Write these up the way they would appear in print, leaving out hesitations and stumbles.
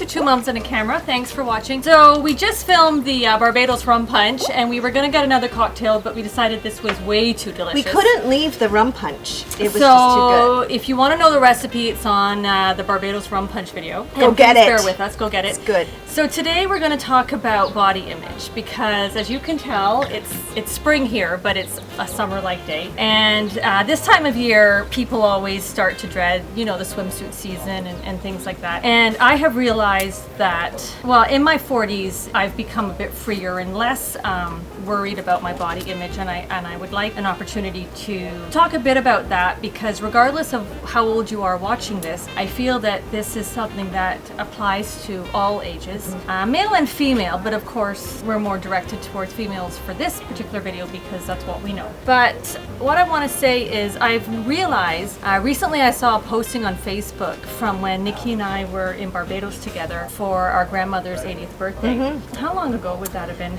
to Two Moms and a Camera. Thanks for watching. So we just filmed the Barbados rum punch, and we were gonna get another cocktail, but we decided this was way too delicious. We couldn't leave the rum punch. It was just too So good. if you want to know the recipe, it's on the Barbados rum punch video. Go get it. Bear with us. Go get it. It's good. So today we're going to talk about body image because, as you can tell, it's spring here, but it's a summer-like day. And this time of year, people always start to dread, the swimsuit season and things like that. And I have realized that, well, in my 40s, I've become a bit freer and less worried about my body image, and I would like an opportunity to talk a bit about that because regardless of how old you are watching this, I feel that this is something that applies to all ages, male and female, but of course we're more directed towards females for this particular video because that's what we know. But what I want to say is I've realized, recently I saw a posting on Facebook from when Nikki and I were in Barbados together for our grandmother's 80th birthday. How long ago would that have been?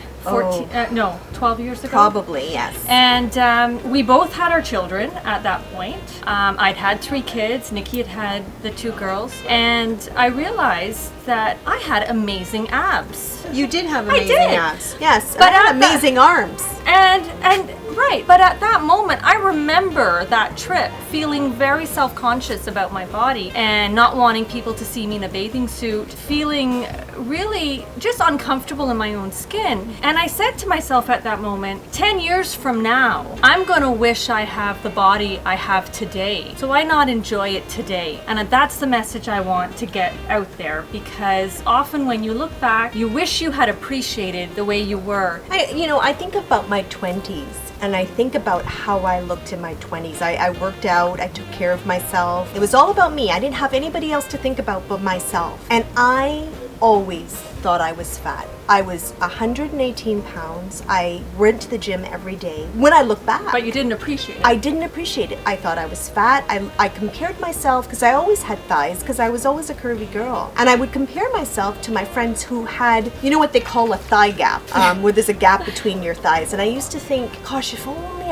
12 years ago? Probably, yes. And we both had our children at that point. I'd had 3 kids, Nikki had the 2 girls, and I realized that I had amazing abs. You did have amazing abs. Yes, but I had amazing arms. But at that moment, I remember that trip feeling very self-conscious about my body and not wanting people to see me in a bathing suit, feeling really just uncomfortable in my own skin. And I said to myself at that moment, 10 years from now, I'm gonna wish I have the body I have today. So why not enjoy it today? And that's the message I want to get out there, because often when you look back, you wish you had appreciated the way you were. I think about my 20s. And I think about how I looked in my 20s. I worked out, I took care of myself. It was all about me. I didn't have anybody else to think about but myself. And I always thought I was fat. I was 118 pounds. I went to the gym every day. When I look back. But you didn't appreciate it. I didn't appreciate it. I thought I was fat. I compared myself, because I always had thighs, because I was always a curvy girl. And I would compare myself to my friends who had, what they call a thigh gap, where there's a gap between your thighs. And I used to think, gosh, if only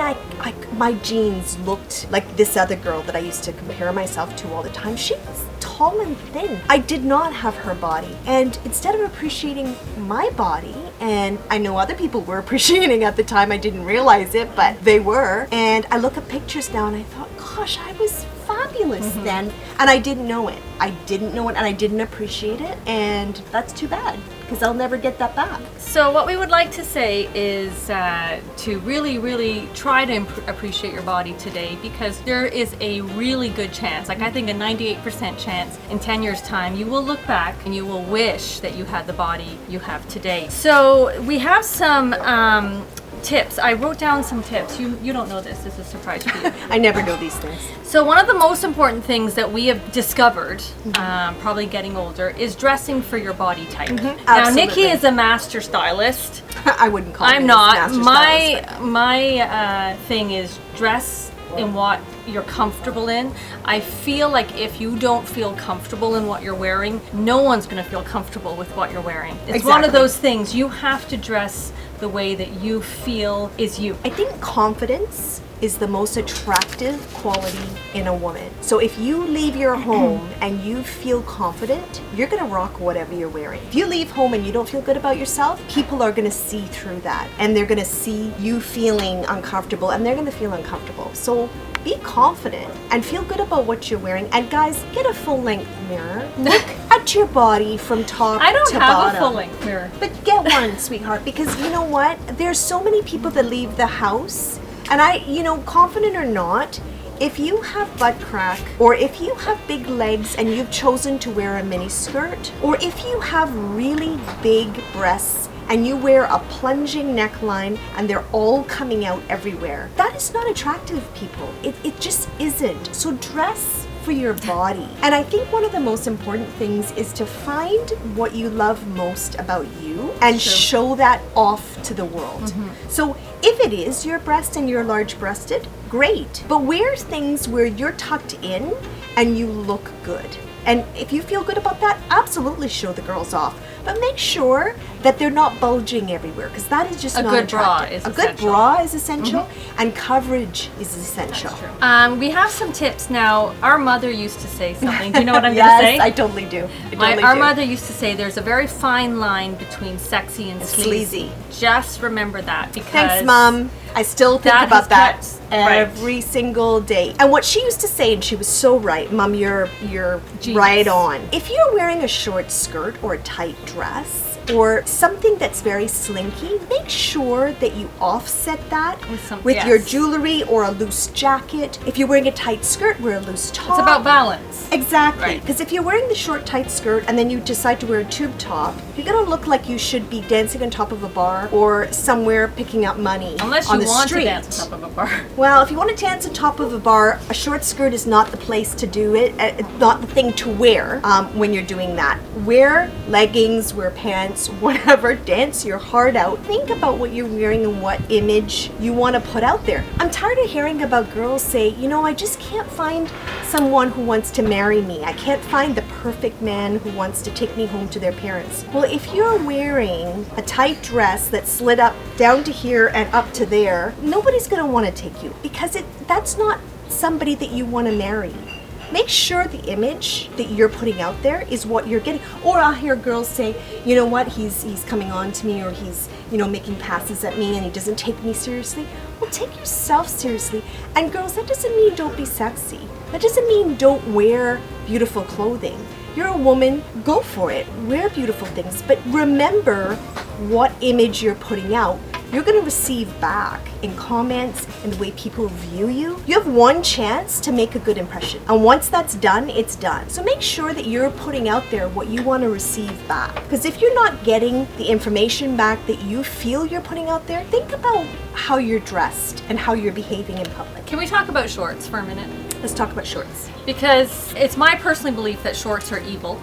my jeans looked like this other girl that I used to compare myself to all the time. She was tall and thin. I did not have her body. And instead of appreciating my body, and I know other people were appreciating at the time, I didn't realize it, but they were. And I look at pictures now and I thought, gosh, I was fabulous then. And I didn't know it. I didn't know it and I didn't appreciate it. And that's too bad, because I'll never get that back. So what we would like to say is to really, really try to appreciate your body today, because there is a really good chance, I think a 98% chance in 10 years time, you will look back and you will wish that you had the body you have today. So we have some tips. I wrote down some tips. You don't know this. This is a surprise for you. I never know these things. So one of the most important things that we have discovered, probably getting older, is dressing for your body type. Now, Nikki is a master stylist. I wouldn't call I'm not. My thing is dress in what you're comfortable in. I feel like if you don't feel comfortable in what you're wearing, no one's going to feel comfortable with what you're wearing. It's one of those things. You have to dress the way that you feel is you. I think confidence is the most attractive quality in a woman. So if you leave your home and you feel confident, you're gonna rock whatever you're wearing. If you leave home and you don't feel good about yourself, people are gonna see through that, and they're gonna see you feeling uncomfortable, and they're gonna feel uncomfortable. So be confident and feel good about what you're wearing. And guys, get a full-length mirror. Look at your body from top to bottom. I don't have a full-length mirror. But get one, sweetheart, because you know what? There's so many people that leave the house, and confident or not, if you have butt crack, or if you have big legs and you've chosen to wear a mini skirt, or if you have really big breasts and you wear a plunging neckline and they're all coming out everywhere, that is not attractive, people. It just isn't. So dress for your body. And I think one of the most important things is to find what you love most about you and show that off to the world. So if it is your breast and you're large breasted, great. But wear things where you're tucked in and you look good. And if you feel good about that, absolutely show the girls off. but make sure that they're not bulging everywhere, because that is just A not good bra attractive. is a good essential. bra is essential, and coverage is essential. We have some tips now. Our mother used to say something. Do you know what I'm Yes, going to say? I totally do. I totally Our do. mother used to say there's a very fine line between sexy and sleazy. Just remember that, because Thanks, Mom. I still think that about that has kept- right. every single day. And what she used to say, and she was so right, Mom, you're Genius. right on. If you're wearing a short skirt or a tight dress, or something that's very slinky, make sure that you offset that with your yes. jewelry or a loose jacket. If you're wearing a tight skirt, wear a loose top. It's about balance. Exactly. Right. Because if you're wearing the short, tight skirt and then you decide to wear a tube top, you're going to look like you should be dancing on top of a bar or somewhere picking up money Unless on you the want street. to dance on top of a bar. Well, if you want to dance on top of a bar, a short skirt is not the place to do it. It's not the thing to wear when you're doing that. Wear leggings, wear pants, whatever. Dance your heart out. Think about what you're wearing and what image you want to put out there. I'm tired of hearing about girls say, you know, I just can't find someone who wants to marry me. I can't find the perfect man who wants to take me home to their parents. Well, if you're wearing a tight dress that's slid up down to here and up to there, nobody's going to want to take you, because that's not somebody that you want to marry. Make sure the image that you're putting out there is what you're getting. Or I'll hear girls say, you know what, he's coming on to me, or he's, you know, making passes at me and he doesn't take me seriously. Well, take yourself seriously. And girls, that doesn't mean don't be sexy. That doesn't mean don't wear beautiful clothing. You're a woman, go for it. Wear beautiful things, but remember what image you're putting out. You're going to receive back in comments and the way people view you. You have one chance to make a good impression. And once that's done, it's done. So make sure that you're putting out there what you want to receive back. Because if you're not getting the information back that you feel you're putting out there, think about how you're dressed and how you're behaving in public. Can we talk about shorts for a minute? Let's talk about shorts. Because it's my personal belief that shorts are evil.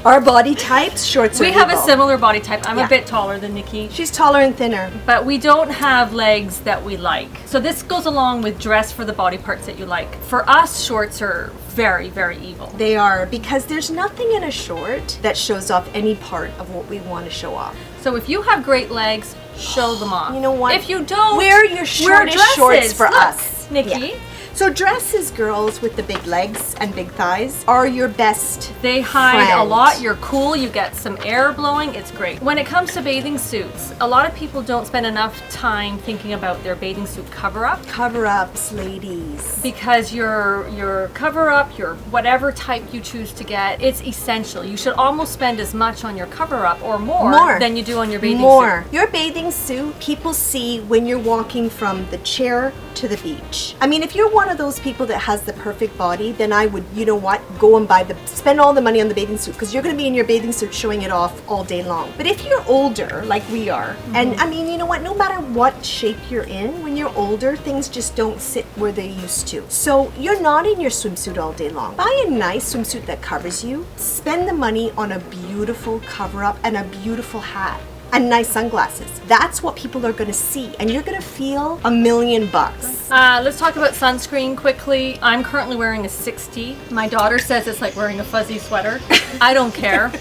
Our body types, shorts are We have a evil. similar body type. I'm Yeah. a bit taller than Nikki. She's taller and thinner. But we don't have legs that we like. So this goes along with dress for the body parts that you like. For us, shorts are very, very evil. They are, because there's nothing in a short that shows off any part of what we want to show off. So if you have great legs, show them off. You know what? If you don't, wear your shortest dresses. shorts for Look, us. Nikki. Yeah. So dresses, girls with the big legs and big thighs, are your best They hide a friend. lot. You're cool. You get some air blowing. It's great. When it comes to bathing suits, a lot of people don't spend enough time thinking about their bathing suit cover-up. Cover-ups, ladies. Because your cover-up, your whatever type you choose to get, it's essential. You should almost spend as much on your cover-up or more than you do on your bathing suit. Your bathing suit, people see when you're walking from the chair to the beach. I mean, if you're one of those people that has the perfect body, then I would, you know what, go and spend all the money on the bathing suit, because you're going to be in your bathing suit showing it off all day long. But if you're older, like we are, and I mean, you know what, no matter what shape you're in, when you're older, things just don't sit where they used to. So you're not in your swimsuit all day long. Buy a nice swimsuit that covers you. Spend the money on a beautiful cover-up and a beautiful hat. And nice sunglasses. That's what people are going to see, and you're going to feel $1,000,000. Let's talk about sunscreen quickly. I'm currently wearing a 60. My daughter says it's like wearing a fuzzy sweater. I don't care,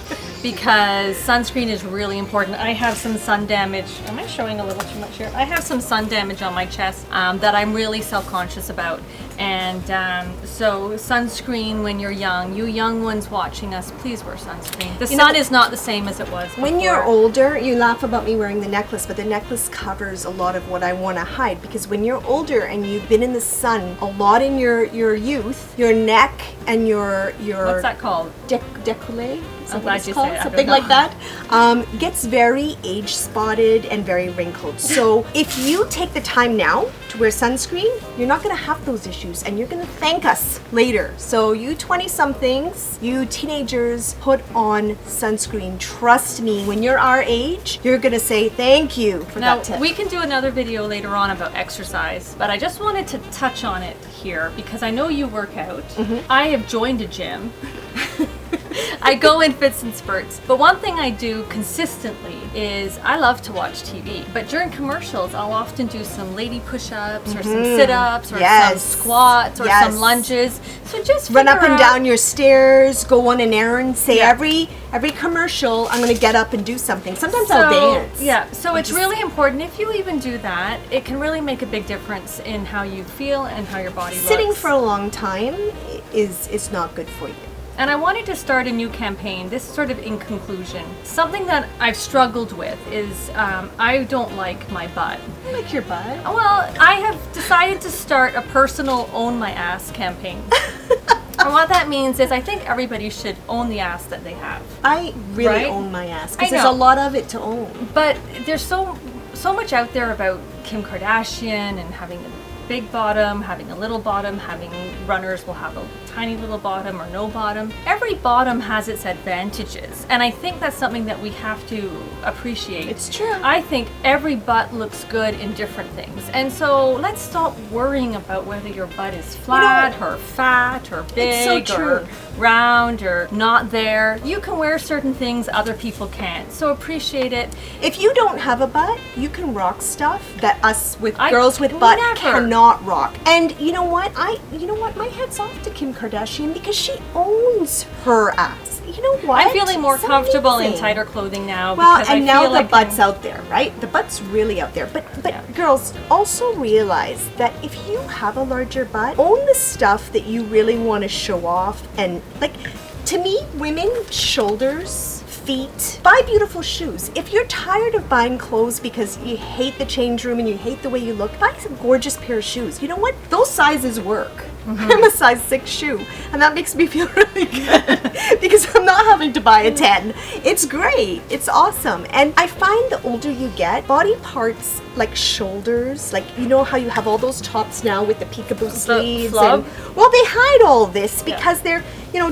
because sunscreen is really important. I have some sun damage. Am I showing a little too much here? I have some sun damage on my chest that I'm really self-conscious about. And so sunscreen when you're young. You young ones watching us, please wear sunscreen. The sun is not the same as it was before. When you're older, you laugh about me wearing the necklace, but the necklace covers a lot of what I want to hide, because when you're older and you've been in the sun a lot in your youth, your neck and your What's that called? Décolleté? I'm glad you said it. I don't Something know. like that. Gets very age spotted and very wrinkled. So if you take the time now to wear sunscreen, you're not going to have those issues, and you're going to thank us later. So you 20-somethings, you teenagers, put on sunscreen. Trust me, when you're our age, you're going to say thank you for Now, that tip. we can do another video later on about exercise, but I just wanted to touch on it here because I know you work out. I have joined a gym. I go in fits and spurts. But one thing I do consistently is I love to watch TV. But during commercials, I'll often do some lady push-ups or some sit-ups or some squats or some lunges. So just run up and down your stairs, go on an errand, say every commercial, I'm going to get up and do something. Sometimes I'll dance. Yeah, so it's really important. If you even do that, it can really make a big difference in how you feel and how your body looks. Sitting for a long time is not good for you. And I wanted to start a new campaign. This is sort of in conclusion. Something that I've struggled with is I don't like my butt. I like your butt. Well, I have decided to start a personal own my ass campaign. And what that means is I think everybody should own the ass that they have. I really own my ass because I know. there's a lot of it to own. But there's so much out there about Kim Kardashian and having a big bottom, having a little bottom, having runners will have a tiny little bottom or no bottom. Every bottom has its advantages, and I think that's something that we have to appreciate. It's true. I think every butt looks good in different things, and so let's stop worrying about whether your butt is flat or fat or big or round or not there. You can wear certain things other people can't, so appreciate it. If you don't have a butt, you can rock stuff that us with girls with butt cannot rock. And you know what? My hat's off to Kim Kardashian because she owns her ass. You know what? I'm feeling more comfortable in tighter clothing now. Well, because and I now feel the like butt's out there, right? The butt's really out there. But girls, also realize that if you have a larger butt, own the stuff that you really want to show off. And like, to me, women, shoulders, feet, buy beautiful shoes. If you're tired of buying clothes because you hate the change room and you hate the way you look, buy a gorgeous pair of shoes. You know what? Those sizes work. I'm a size 6 shoe, and that makes me feel really good because I'm not having to buy a 10. It's great. It's awesome. And I find the older you get, body parts like shoulders, like you know how you have all those tops now with the peekaboo sleeves. Well, they hide all this because they're,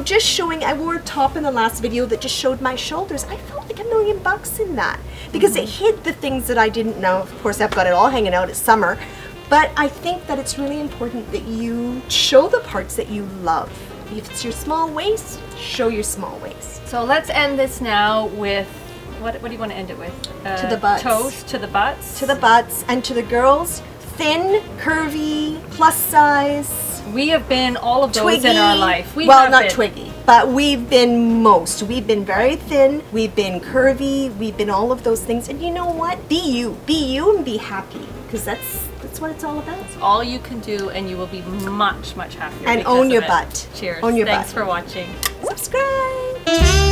just showing. I wore a top in the last video that just showed my shoulders. I felt like $1 million in that because it hid the things that I didn't know. Of course, I've got it all hanging out. It's summer. But I think that it's really important that you show the parts that you love. If it's your small waist, show your small waist. So let's end this now with, what do you want to end it with? To the butts. Toast to the butts. To the butts. And to the girls, thin, curvy, plus size. We have been all of those in our life. Not twiggy, but we've been most. We've been very thin, we've been curvy, we've been all of those things. And you know what? Be you and be happy. Because that's what it's all about. It's all you can do, and you will be much, much happier. And own your butt. Cheers. Own your Thanks butt. for watching. Subscribe.